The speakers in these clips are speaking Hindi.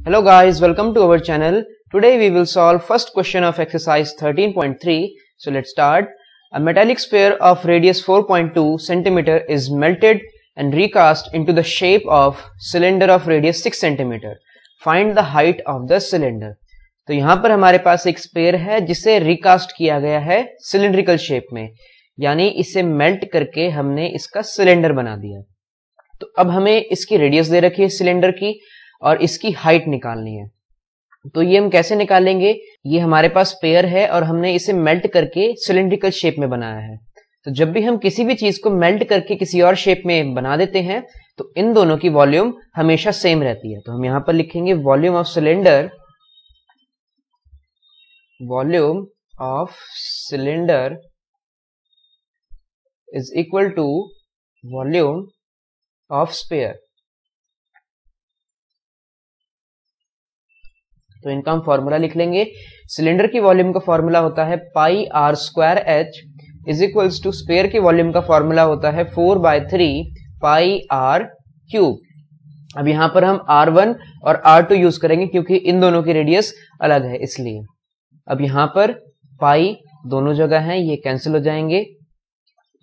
Hello guys, welcome to our channel. Today we will solve first question of exercise 13.3. So let's start. A metallic sphere of radius 4.2 cm is melted and recast into the shape of cylinder of radius 6 cm. Find the height of the cylinder. तो यहाँ पर हमारे पास एक स्पेयर है जिसे रिकास्ट किया गया है सिलिंड्रिकल शेप में, यानी इसे मेल्ट करके हमने इसका सिलेंडर बना दिया। तो अब हमें इसकी रेडियस दे रखी है सिलेंडर की और इसकी हाइट निकालनी है। तो ये हम कैसे निकालेंगे? ये हमारे पास स्पेयर है और हमने इसे मेल्ट करके सिलिंड्रिकल शेप में बनाया है। तो जब भी हम किसी भी चीज को मेल्ट करके किसी और शेप में बना देते हैं तो इन दोनों की वॉल्यूम हमेशा सेम रहती है। तो हम यहां पर लिखेंगे volume of cylinder, volume of cylinder is equal to volume of sphere. तो इनका हम फॉर्मूला लिख लेंगे। सिलेंडर की वॉल्यूम का फॉर्मूला होता है pi are square H is equals to sphere की वॉल्यूम का फॉर्मूला होता है 4/3 पाई आर क्यूब। अब यहां पर हम R1 और R2 यूज करेंगे क्योंकि इन दोनों की रेडियस अलग है इसलिए। अब यहां पर पाई दोनों जगह है, ये कैंसिल हो जाएंगे।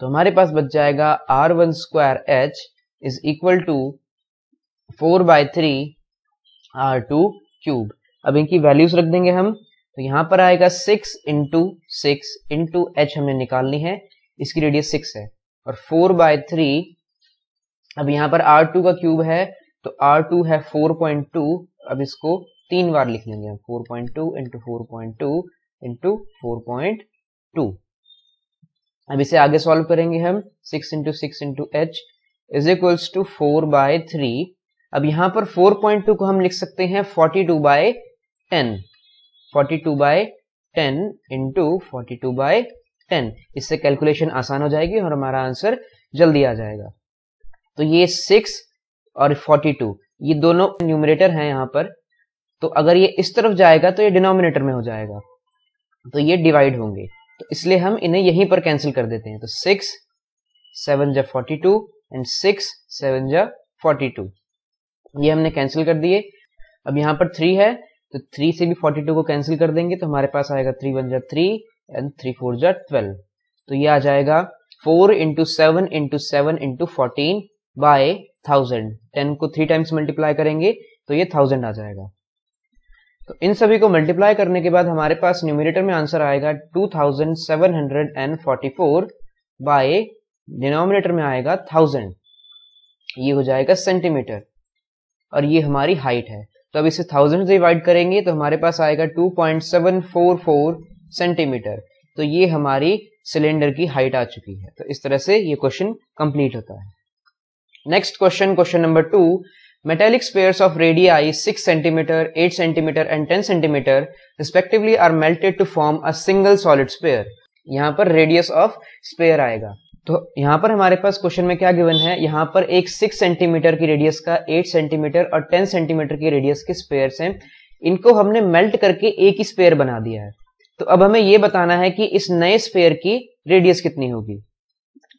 तो हमारे पास बच जाएगा R1 square H is equal to 4/3 R2 cube. अब इनकी वैल्यूज रख देंगे हम। तो यहां पर आएगा 6 इंटू 6 इंटू एच हमने निकालनी है, इसकी रेडियस 6 है, और 4/3। अब यहां पर R2 का क्यूब है तो R2 है 4.2। अब इसको 3 बार लिख लेंगे हम, 4.2 इंटू 4.2 इंटू 4.2। अब इसे आगे सॉल्व करेंगे हम। 6 into 6 into H is equals to 4/3। अब यहां पर 4.2 को हम लिख सकते हैं 42/10, 42/10 इंटू 42/10। इससे कैलकुलेशन आसान हो जाएगी और हमारा आंसर जल्दी आ जाएगा। तो ये 6 और 42 ये दोनों न्यूमरेटर हैं यहाँ पर, तो अगर ये इस तरफ जाएगा तो ये डिनोमिनेटर में हो जाएगा, तो ये डिवाइड होंगे। तो इसलिए हम इन्हें यहीं पर कैंसिल कर देते हैं। तो 6 7 जा 42 एंड 6 7 जा 42, ये हमने कैंसिल कर दिए। अब यहाँ पर 3 है तो 3 से भी 42 को कैंसिल कर देंगे, तो हमारे पास आएगा 3 1 जा 3 एंड 3 4 जा 12। तो ये आ जाएगा 4 इंटू 7 इंटू 7 इंटू 14/1000। 10 को 3 टाइम्स मल्टीप्लाई करेंगे तो ये 1000 आ जाएगा। तो इन सभी को मल्टीप्लाई करने के बाद हमारे पास न्यूमरेटर में आंसर आएगा 2744 बाय डिनोमिनेटर में आएगा 1000। ये हो जाएगा सेंटीमीटर और ये हमारी हाइट है। तो अब इसे 1000 से डिवाइड करेंगे तो हमारे पास आएगा 2.744 सेंटीमीटर। तो ये हमारी सिलेंडर की हाइट आ चुकी है। तो इस तरह से ये क्वेश्चन कंप्लीट होता है। Next question, question number 2। Metallic spheres of radii 6 centimeter, 8 centimeter and 10 centimeter respectively are melted to form a single solid sphere. यहाँ पर रेडियस ऑफ स्पेयर आएगा। तो यहाँ पर हमारे पास क्वेश्चन में क्या गिवन है, यहाँ पर एक 6 सेंटीमीटर की रेडियस का, 8 सेंटीमीटर और 10 सेंटीमीटर की रेडियस के स्पेयर्स हैं। इनको हमने मेल्ट करके एक ही स्पेयर बना दिया है। तो अब हमें ये बताना है कि इस नए स्पेयर की रेडियस कितनी होगी।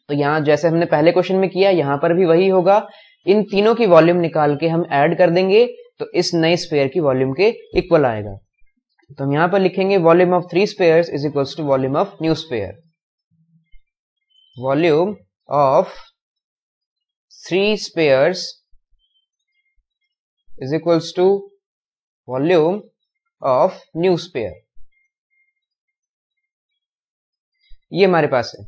तो यहाँ जैसे हमने पहले क्वेश्चन में किया, यहाँ पर भी वही होगा। इन तीनों की वॉल्यूम निकाल के हम ऐड कर देंगे तो इस नए स्पेयर की वॉल्यूम के इक्वल आएगा। तो हम यहाँ पर लिखेंगे volume of 3 spheres is equals to volume of new sphere. Volume of 3 spares is equals to volume of new spare। ये हमारे पास है।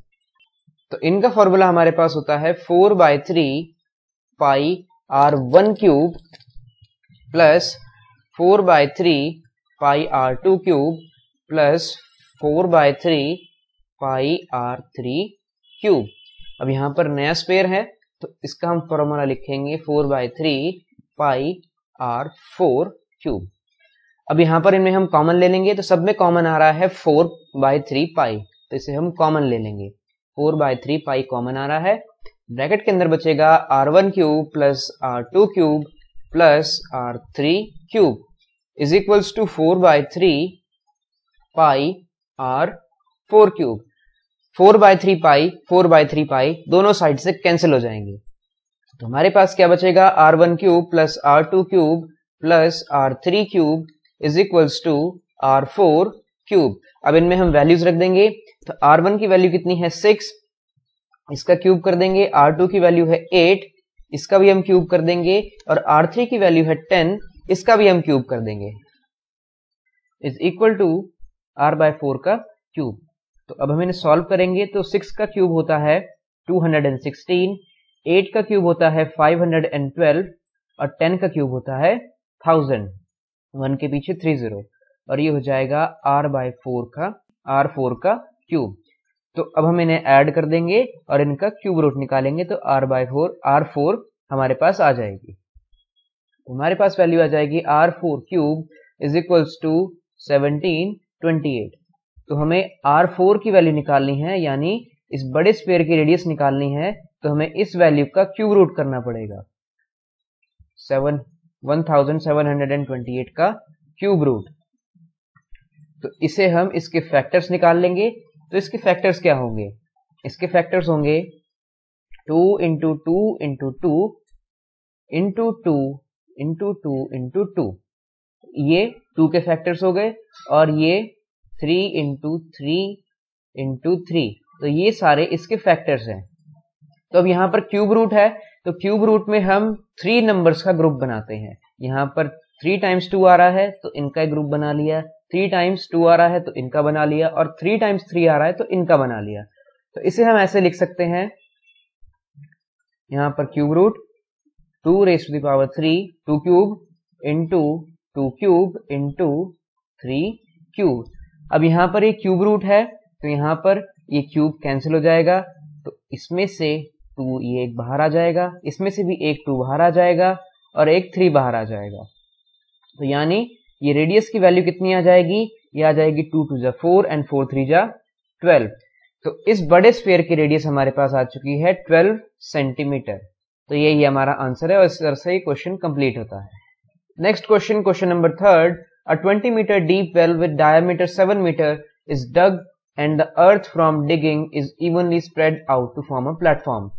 तो इनका फॉर्मूला हमारे पास होता है 4/3 पाई R1 क्यूब प्लस 4/3 पाई R2 क्यूब प्लस 4/3 पाई R3 क्यूब। अब यहां पर नया स्पेयर है तो इसका हम फॉर्मूला लिखेंगे 4/3 पाई R4 क्यूब। अब यहां पर इनमें हम कॉमन ले लेंगे, तो सब में कॉमन आ रहा है 4/3 पाई, तो इसे हम कॉमन ले लेंगे। 4/3 पाई कॉमन आ रहा है। ब्रैकेट के अंदर बचेगा R1 cube plus R2 cube plus R3 cube is equals to 4/3 pi R4 cube. 4/3 pi दोनों साइड से कैंसिल हो जाएंगे। तो हमारे पास क्या बचेगा, R1 cube plus R2 cube plus R3 cube is equals to R4 cube. अब इनमें हम वैल्यूज रख देंगे, तो R1 की वैल्यू कितनी है 6, इसका क्यूब कर देंगे। R2 की वैल्यू है 8, इसका भी हम क्यूब कर देंगे। और R3 की वैल्यू है 10, इसका भी हम क्यूब कर देंगे, इज इक्वल टू R/4 का क्यूब। तो अब हम इन्हें सॉल्व करेंगे, तो 6 का क्यूब होता है 216, 8 का क्यूब होता है 512 और 10 का क्यूब होता है 1000, 1 के पीछे 30, और ये हो जाएगा R4 का क्यूब। तो अब हम इन्हें ऐड कर देंगे और इनका क्यूब रूट निकालेंगे, तो R4 हमारे पास आ जाएगी। तो हमारे पास वैल्यू आ जाएगी R4 cube is equals to 1728। तो हमें R4 की वैल्यू निकालनी है, यानी इस बड़े स्फीयर की रेडियस निकालनी है, तो हमें इस वैल्यू का क्यूब रूट करना पड़ेगा, 1728 का क्यूब रूट। तो इसे हम इसके फैक्टर्स निकाल लेंगे। तो इसके फैक्टर्स क्या होंगे? इसके फैक्टर्स होंगे 2 into 2 into 2 into 2 into 2 into 2, ये 2 के फैक्टर्स हो गए, और ये 3 इंटू 3 इंटू 3, तो ये सारे इसके फैक्टर्स हैं। तो अब यहाँ पर क्यूब रूट है, तो क्यूब रूट में हम 3 नंबर्स का ग्रुप बनाते हैं। यहाँ पर 3 टाइम्स 2 आ रहा है तो इनका एक ग्रुप बना लिया, 3 टाइम्स 2 आ रहा है तो इनका बना लिया, और 3 टाइम्स 3 आ रहा है तो इनका बना लिया। तो इसे हम ऐसे लिख सकते हैं, यहाँ पर cube root 2 raise to the power 3, 2 cube into 2 cube into 3 cube. अब यहाँ पर ये क्यूब रूट है, तो यहाँ पर ये क्यूब कैंसिल हो जाएगा, तो इसमें से 2 ये एक बाहर आ जाएगा, इसमें से भी एक 2 बाहर आ जाएगा, और एक 3 बाहर आ जाएगा। तो यानी ये रेडियस की वैल्यू कितनी आ जाएगी? ये आ जाएगी 2 2 जा 4 एंड 4 3 जा 12। तो इस बड़े स्फीयर की रेडियस हमारे पास आ चुकी है 12 सेंटीमीटर। तो यही हमारा आंसर है, और इस तरह से ये क्वेश्चन कंप्लीट होता है। Next question, question number 3, a 20 meter deep well with diameter 7 meter is dug and the earth from digging is evenly spread out to form a platform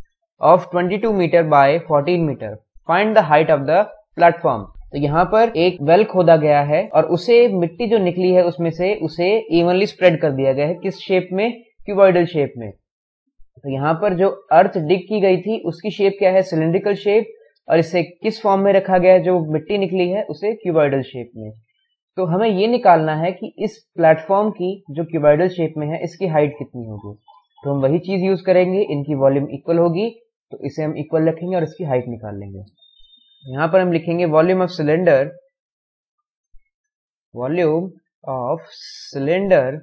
of 22 meter by 14 meter. Find the height of the platform. तो यहाँ पर एक वेल खोदा गया है और उसे मिट्टी जो निकली है उसमें से उसे इवनली स्प्रेड कर दिया गया है। किस शेप में? क्यूबॉइडल शेप में। तो यहाँ पर जो अर्थ डिग की गई थी उसकी शेप क्या है? Cylindrical shape. और इसे किस फॉर्म में रखा गया है? जो मिट्टी निकली है उसे क्यूबॉइडल शेप में। तो हमें ये निकालना है कि इस प्लेटफॉर्म की जो क्यूबॉइडल शेप में है इसकी हाइट कितनी होगी। तो हम वही चीज यूज करेंगे, इनकी वॉल्यूम इक्वल होगी तो इसे हम इक्वल रखेंगे और इसकी हाइट निकाल लेंगे। यहां पर हम लिखेंगे volume of cylinder, volume of cylinder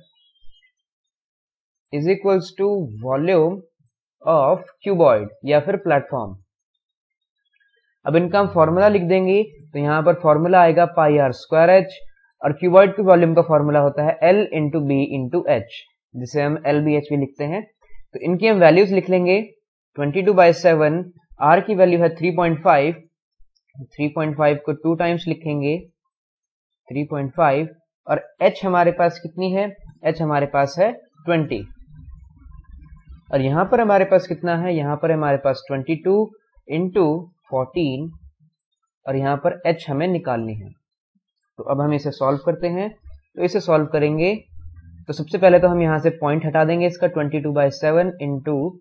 is equals to volume of cuboid या फिर प्लेटफॉर्म। अब इनका हम फॉर्मूला लिख देंगे, तो यहां पर फॉर्मूला आएगा पाई आर स्क्वायर एच, और क्यूबॉइड के वॉल्यूम का फॉर्मूला होता है L into B into H, जिसे हम एल बी एच भी लिखते हैं। तो इनकी हम वैल्यूज लिख लेंगे। 22/7, आर की वैल्यू है 3.5, 3.5 को 2 टाइम्स लिखेंगे 3.5, और h हमारे पास कितनी है? h हमारे पास है 20, और यहां पर हमारे पास कितना है? यहां पर हमारे पास 22 इंटू 14, और यहां पर h हमें निकालनी है। तो अब हम इसे सॉल्व करते हैं। तो इसे सॉल्व करेंगे तो सबसे पहले तो हम यहां से पॉइंट हटा देंगे इसका, 22/7 into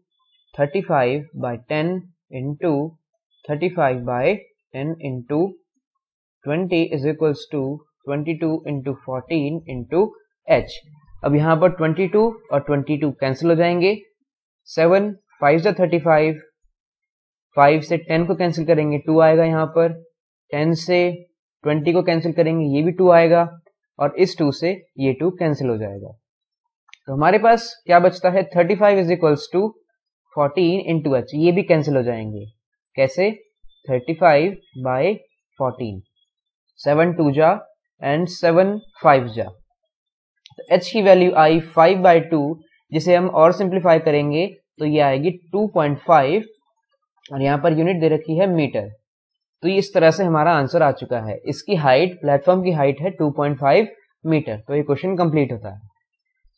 35/10 into 35/10 into 20 is equals to 22 into 14 into h। अब यहां पर 22 और 22 कैंसिल हो जाएंगे, 7 5 जा 35, 5 से 10 को कैंसिल करेंगे 2 आएगा, यहाँ पर 10 से 20 को कैंसिल करेंगे ये भी 2 आएगा, और इस 2 से ये 2 कैंसिल हो जाएगा। तो हमारे पास क्या बचता है? 35 is equals to 14 into H, ये भी कैंसिल हो जाएंगे। कैसे? 35/14, 7 2 जा एंड 7 5 जा। तो h की वैल्यू आई 5/2, जिसे हम और सिंप्लीफाई करेंगे तो ये आएगी 2.5, और यहाँ पर यूनिट दे रखी है मीटर। तो इस तरह से हमारा आंसर आ चुका है। इसकी हाइट, प्लेटफॉर्म की हाइट है 2.5 मीटर। तो ये क्वेश्चन कंप्लीट होता है।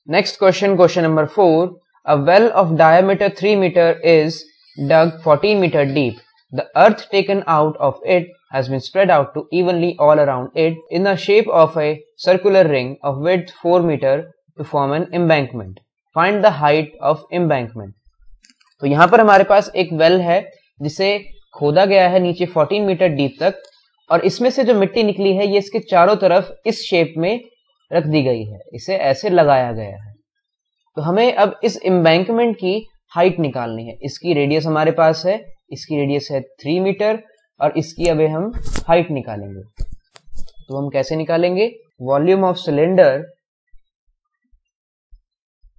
Next question, question number 4, a well of diameter 3 meter is dug 14 meter deep. The earth taken out of it has been spread out to evenly all around it in the shape of a circular ring of width 4 meter to form an embankment. Find the height of embankment. तो यहाँ पर हमारे पास एक वेल है जिसे खोदा गया है नीचे 14 मीटर डीप तक, और इसमें से जो मिट्टी निकली है ये इसके चारों तरफ इस शेप में रख दी गई है, इसे ऐसे लगाया गया है। तो हमें अब इस एम्बैंकमेंट की हाइट निकालनी है। इसकी रेडियस हमारे पास है, इसकी रेडियस है 3 मीटर और इसकी अब हम हाइट निकालेंगे। तो हम कैसे निकालेंगे? Volume of cylinder,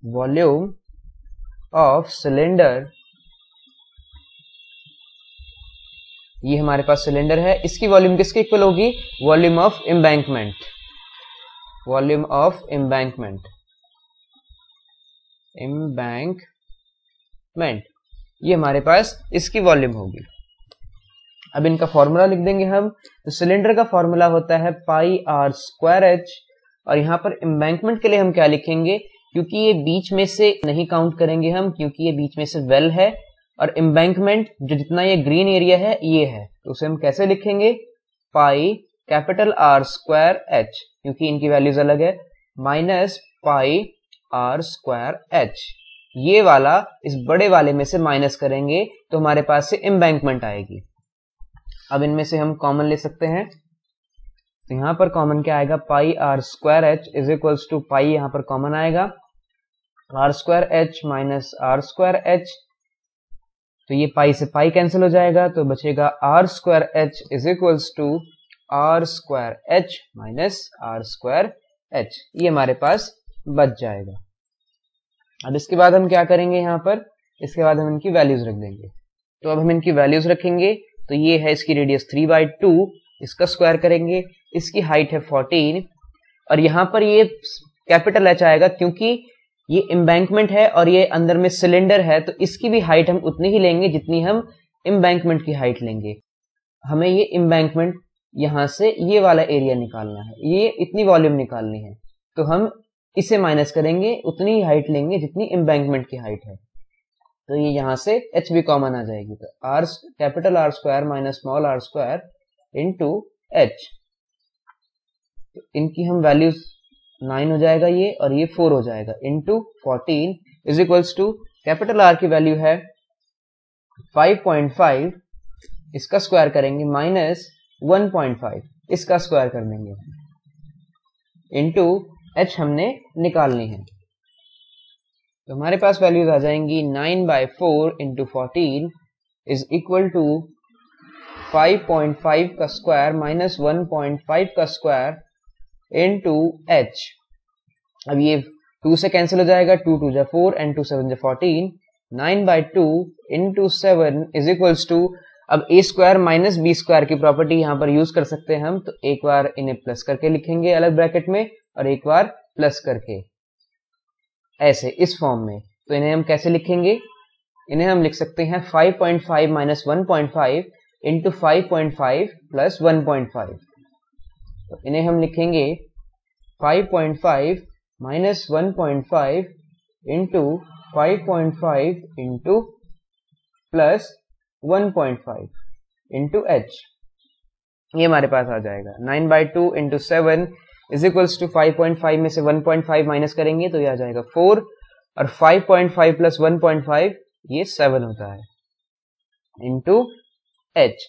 volume of cylinder, ये हमारे पास सिलेंडर है, इसकी वॉल्यूम किसके इक्वल होगी? Volume of embankment, volume of embankment, embankment, ये हमारे पास इसकी वॉल्यूम होगी। अब इनका फॉर्मूला लिख देंगे हम। तो सिलेंडर का फॉर्मूला होता है पाई आर स्क्वायर एच, और यहाँ पर एम्बैंकमेंट के लिए हम क्या लिखेंगे? क्योंकि ये बीच में से नहीं काउंट करेंगे हम, क्योंकि ये बीच में से वेल है, और एम्बैंकमेंट जो जितना ये ग्रीन एरिया है ये है, तो उसे हम कैसे लिखेंगे? Pi capital R square H, क्योंकि इनकी वैल्यूज अलग है, minus pi are square H. ये वाला इस बड़े वाले में से माइनस करेंगे तो हमारे पास से एम्बैंकमेंट आएगी। अब इनमें से हम कॉमन ले सकते हैं, तो यहां पर कॉमन क्या आएगा? Pi are square H is equals to pi, यहां पर कॉमन आएगा r square H minus are square h, तो ये पाई से पाई कैंसिल हो जाएगा, तो बचेगा R square H is equals to R square H minus are square H, ये हमारे पास बच जाएगा। अब इसके बाद हम क्या करेंगे? यहाँ पर इसके बाद हम इनकी वैल्यूज रख देंगे। तो अब हम इनकी वैल्यूज रखेंगे, तो ये है इसकी रेडियस 3/2, इसका स्क्वायर करेंगे, इसकी हाइट है 14, और यहाँ पर ये कैपिटल एच आएगा क्योंकि ये एम्बैंकमेंट है और ये अंदर में सिलेंडर है, तो इसकी भी हाइट हम उतनी ही लेंगे जितनी हम एम्बैंकमेंट की हाइट लेंगे। हमें ये एम्बैंकमेंट यहाँ से ये वाला एरिया निकालना है, ये इतनी वॉल्यूम निकालनी है, तो हम इसे माइनस करेंगे, उतनी ही हाइट लेंगे जितनी एम्बैंकमेंट की हाइट है। तो ये यहाँ से एच भी कॉमन आ जाएगी, तो R capital R square minus small R square into H, तो इनकी हम वैल्यूज 9 हो जाएगा ये, और ये 4 हो जाएगा, into 14 is equals to capital R की वैल्यू है 5.5, इसका स्क्वायर करेंगे, माइनस 1.5, इसका स्क्वायर कर देंगे, इंटू एच हमने निकालनी है। तो हमारे पास वैल्यूज आ जाएंगी 9/4 इंटू 14 इज इक्वल टू 5.5 का स्क्वायर माइनस 1.5 का स्क्वायर इंटू एच। अब ये 2 से कैंसिल हो जाएगा, 2 2 जा 4 एंड 2 7 जा 14, 9/2 इंटू 7 इज इक्वल्स टू, अब ए स्क्वायर माइनस बी स्क्वायर की प्रॉपर्टी यहाँ पर यूज कर सकते हैं हम, तो एक बार इन्हें प्लस करके लिखेंगे अलग ब्रैकेट में, और एक बार प्लस करके ऐसे इस फॉर्म में। तो इन्हें हम कैसे लिखेंगे? इन्हें हम लिख सकते हैं 5.5 माइनस 1.5 इंटू 5.5 प्लस 1.5, तो इन्हें हम लिखेंगे 5.5 minus 1.5 into 5.5 into plus 1.5 into H, ये हमारे पास आ जाएगा 9/2 इंटू 7 इज इक्वल्स टू 5.5 में से 1.5 माइनस करेंगे तो ये आ जाएगा 4, और 5.5 प्लस 1.5 ये 7 होता है, इंटू एच।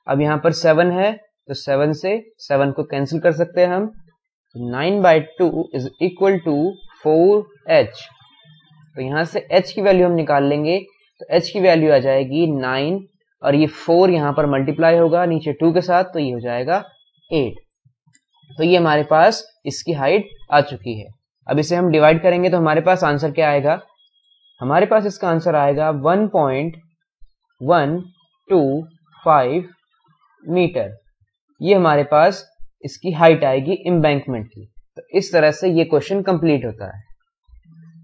अब यहाँ पर 7 है तो 7 से 7 को कैंसिल कर सकते हैं हम, 9/2 इज इक्वल टू 4h। तो यहाँ से h की वैल्यू हम निकाल लेंगे, तो h की वैल्यू आ जाएगी 9, और ये 4 यहाँ पर मल्टीप्लाई होगा नीचे 2 के साथ, तो ये हो जाएगा 8। तो ये हमारे पास इसकी हाइट आ चुकी है। अब इसे हम डिवाइड करेंगे तो हमारे पास आंसर क्या आएगा? हमारे पास इसका आंसर आएगा 1.125 मीटर। ये हमारे पास इसकी हाइट आएगी एम्बैंकमेंट की। तो इस तरह से ये क्वेश्चन कंप्लीट होता है।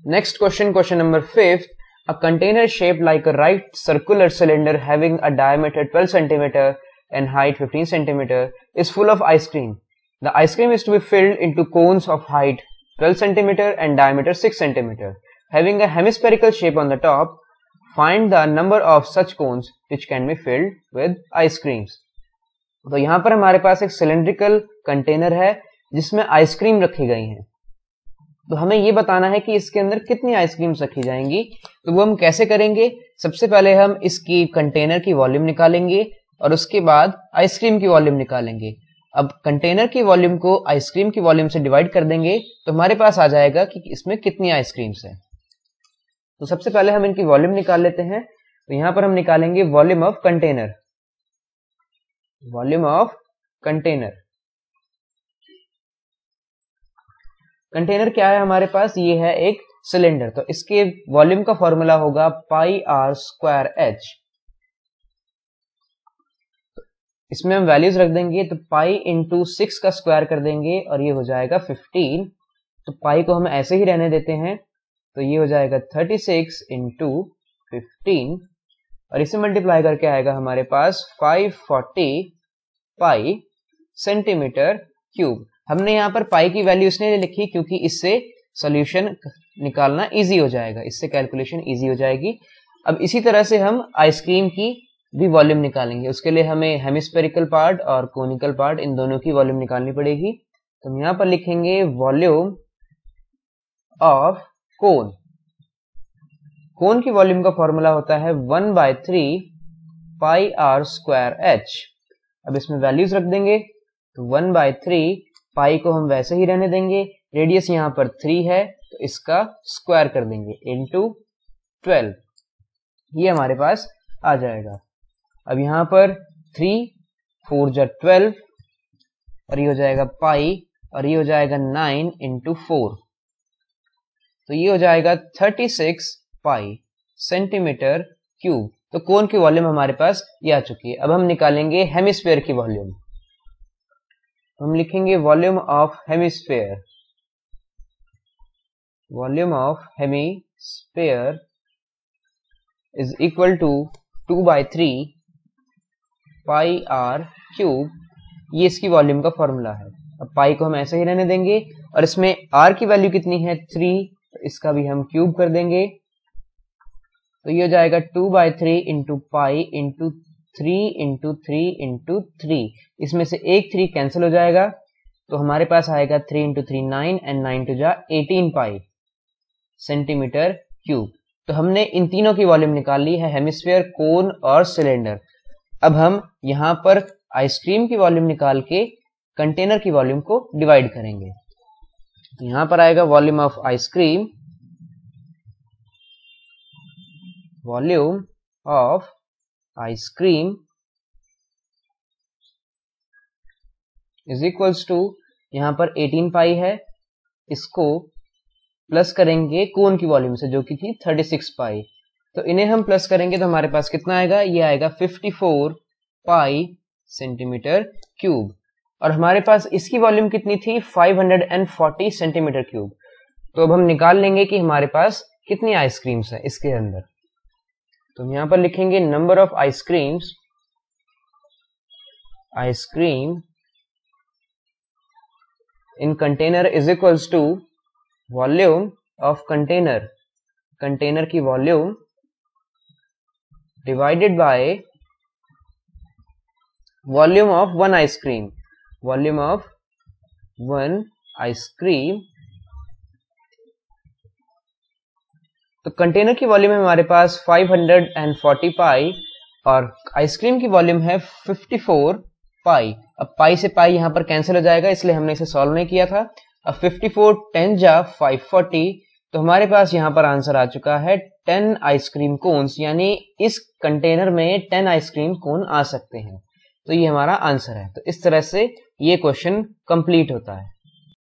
Next question, question number 5, a container shaped like a right circular cylinder having a diameter 12 cm and height 15 cm is full of ice cream. The ice cream is to be filled into cones of height 12 cm and diameter 6 cm having a hemispherical shape on the top. Find the number of such cones which can be filled with ice creams. तो यहाँ पर हमारे पास एक सिलेंड्रिकल कंटेनर है जिसमें आइसक्रीम रखी गई है। तो हमें ये बताना है कि इसके अंदर कितनी आइसक्रीम्स रखी जाएंगी। तो वो हम कैसे करेंगे, सबसे पहले हम इसकी कंटेनर की वॉल्यूम निकालेंगे और उसके बाद आइसक्रीम की वॉल्यूम निकालेंगे। अब कंटेनर की वॉल्यूम को आइसक्रीम की वॉल्यूम से डिवाइड कर देंगे तो हमारे पास आ जाएगा कि इसमें कितनी आइसक्रीम्स है। तो सबसे पहले हम इनकी वॉल्यूम निकाल लेते हैं। तो यहां पर हम निकालेंगे volume of container, volume of container. Container क्या है हमारे पास, ये है एक सिलेंडर। तो इसके वॉल्यूम का फॉर्मूला होगा पाई आर स्क्वायर एच। इसमें हम वैल्यूज रख देंगे, तो पाई इंटू 6 का स्क्वायर कर देंगे और ये हो जाएगा 15। तो पाई को हम ऐसे ही रहने देते हैं, तो ये हो जाएगा 36 इंटू 15 और इसे मल्टीप्लाई करके आएगा हमारे पास 540 पाई सेंटीमीटर क्यूब। हमने यहाँ पर पाई की वैल्यू इसलिए लिखी क्योंकि इससे सॉल्यूशन निकालना इजी हो जाएगा, इससे कैलकुलेशन इजी हो जाएगी। अब इसी तरह से हम आइसक्रीम की भी वॉल्यूम निकालेंगे। उसके लिए हमें हेमिस्फेरिकल पार्ट और कोनिकल पार्ट, इन दोनों की वॉल्यूम निकालनी पड़ेगी। तो हम यहाँ पर लिखेंगे वॉल्यूम ऑफ कोन। कोन की वॉल्यूम का फॉर्मूला होता है 1/3 पाई आर स्क्वायर एच। अब इसमें वैल्यूज रख देंगे, तो 1/3 पाई को हम वैसे ही रहने देंगे, रेडियस यहाँ पर 3 है तो इसका स्क्वायर कर देंगे इंटू 12, ये हमारे पास आ जाएगा। अब यहाँ पर 3 4 जा 12 और ये हो जाएगा पाई और ये हो जाएगा 9 इंटू 4, तो ये हो जाएगा 36 पाई सेंटीमीटर क्यूब। तो कोन की वॉल्यूम हमारे पास ये आ चुकी है। अब हम निकालेंगे हेमिस्फीयर की वॉल्यूम। हम लिखेंगे volume of hemisphere, volume of hemisphere is equal to 2/3 pi R cube. ये इसकी वॉल्यूम का फॉर्मूला है। अब पाई को हम ऐसे ही रहने देंगे और इसमें आर की वैल्यू कितनी है 3, तो इसका भी हम क्यूब कर देंगे। तो ये हो जाएगा 2/3 into pi into 3 into 3 into 3। इसमें से एक 3 कैंसिल हो जाएगा, तो हमारे पास आएगा 3 इंटू 3 9 एंड 9 टू जा 18 पाई सेंटीमीटर क्यूब। तो हमने इन तीनों की वॉल्यूम निकाल ली है, हेमिस्फीयर, कोन और सिलेंडर। अब हम यहां पर आइसक्रीम की वॉल्यूम निकाल के कंटेनर की वॉल्यूम को डिवाइड करेंगे। तो यहां पर आएगा volume of ice cream, volume of ice cream is equals to, यहां पर 18 पाई है, इसको प्लस करेंगे कोन की वॉल्यूम से जो कि थी 36 पाई। तो इन्हें हम प्लस करेंगे तो हमारे पास कितना आएगा, ये आएगा 54 पाई सेंटीमीटर क्यूब। और हमारे पास इसकी वॉल्यूम कितनी थी 540 सेंटीमीटर क्यूब। तो अब हम निकाल लेंगे कि हमारे पास कितनी आइसक्रीम्स है इसके अंदर। तो हम यहां पर लिखेंगे number of ice creams, ice cream in container is equals to volume of container, container की volume divided by volume of one ice cream, volume of one ice cream. तो कंटेनर की वॉल्यूम है हमारे पास 540 पाई और आइसक्रीम की वॉल्यूम है 54 पाई। अब पाई से पाई यहां पर कैंसिल हो जाएगा, इसलिए हमने इसे सॉल्व नहीं किया था। अब 54 10 जा 540, तो हमारे पास यहां पर आंसर आ चुका है 10 आइसक्रीम कोन्स, यानी इस कंटेनर में 10 आइसक्रीम कोन आ सकते हैं। तो ये हमारा आंसर है। तो इस तरह से ये क्वेश्चन कंप्लीट होता है।